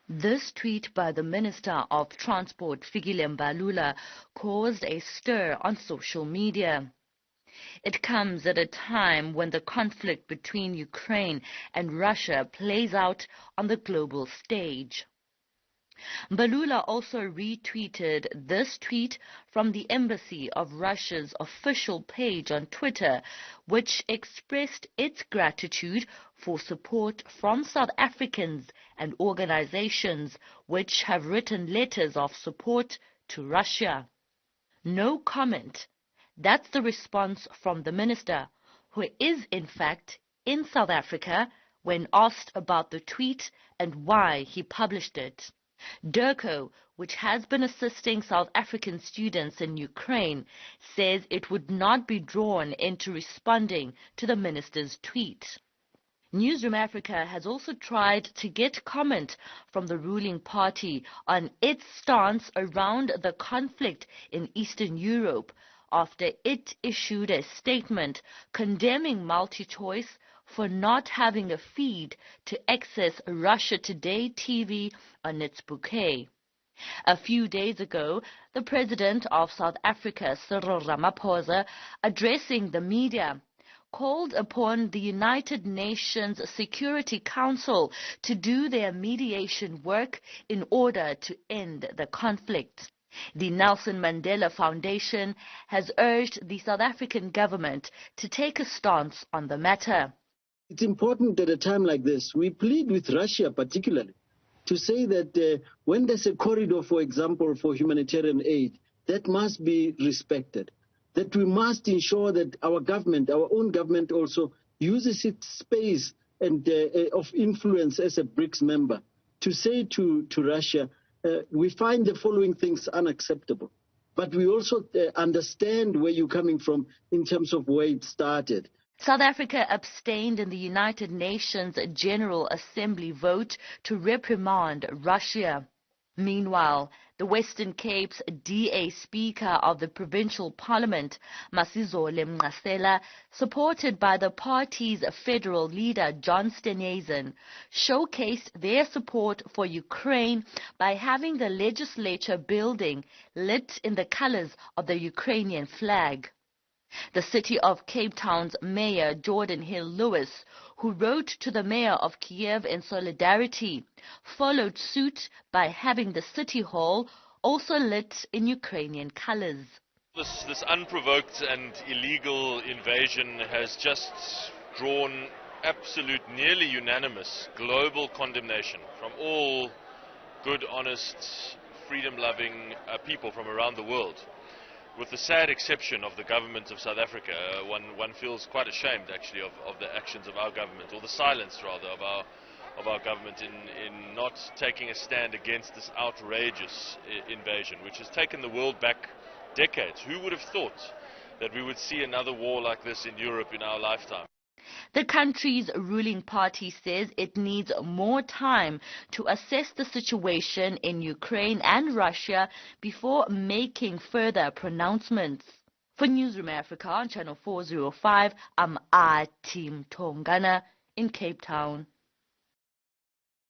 This tweet by the Minister of Transport, Mbalula, caused a stir on social media. It comes at a time when the conflict between Ukraine and Russia plays out on the global stage. Mbalula also retweeted this tweet from the Embassy of Russia's official page on Twitter, which expressed its gratitude for support from South Africans and organizations which have written letters of support to Russia. No comment. That's the response from the minister, who is in fact in South Africa, when asked about the tweet and why he published it. DIRCO, which has been assisting South African students in Ukraine, says it would not be drawn into responding to the minister's tweet. Newzroom Afrika has also tried to get comment from the ruling party on its stance around the conflict in Eastern Europe after it issued a statement condemning MultiChoice for not having a feed to access Russia Today TV on its bouquet. A few days ago, the President of South Africa, Cyril Ramaphosa, addressing the media, called upon the United Nations Security Council to do their mediation work in order to end the conflict. The Nelson Mandela Foundation has urged the South African government to take a stance on the matter. It's important at a time like this, we plead with Russia particularly to say that when there's a corridor, for example, for humanitarian aid, that must be respected. That we must ensure that our government, our own government also uses its space and of influence as a BRICS member to say to Russia, we find the following things unacceptable. But we also understand where you're coming from in terms of where it started. South Africa abstained in the United Nations General Assembly vote to reprimand Russia. Meanwhile, the Western Cape's DA Speaker of the Provincial Parliament, Masizole Mnqasela, supported by the party's federal leader John Steenhuisen, showcased their support for Ukraine by having the legislature building lit in the colors of the Ukrainian flag. The City of Cape Town's Mayor Jordan Hill-Lewis, who wrote to the Mayor of Kiev in solidarity, followed suit by having the City Hall also lit in Ukrainian colors. This unprovoked and illegal invasion has just drawn absolute, nearly unanimous global condemnation from all good, honest, freedom-loving people from around the world. With the sad exception of the government of South Africa, one feels quite ashamed actually of the actions of our government, or the silence rather of our government in not taking a stand against this outrageous invasion, which has taken the world back decades. Who would have thought that we would see another war like this in Europe in our lifetime? The country's ruling party says it needs more time to assess the situation in Ukraine and Russia before making further pronouncements. For Newzroom Afrika on Channel 405, I'm Team Tongana in Cape Town.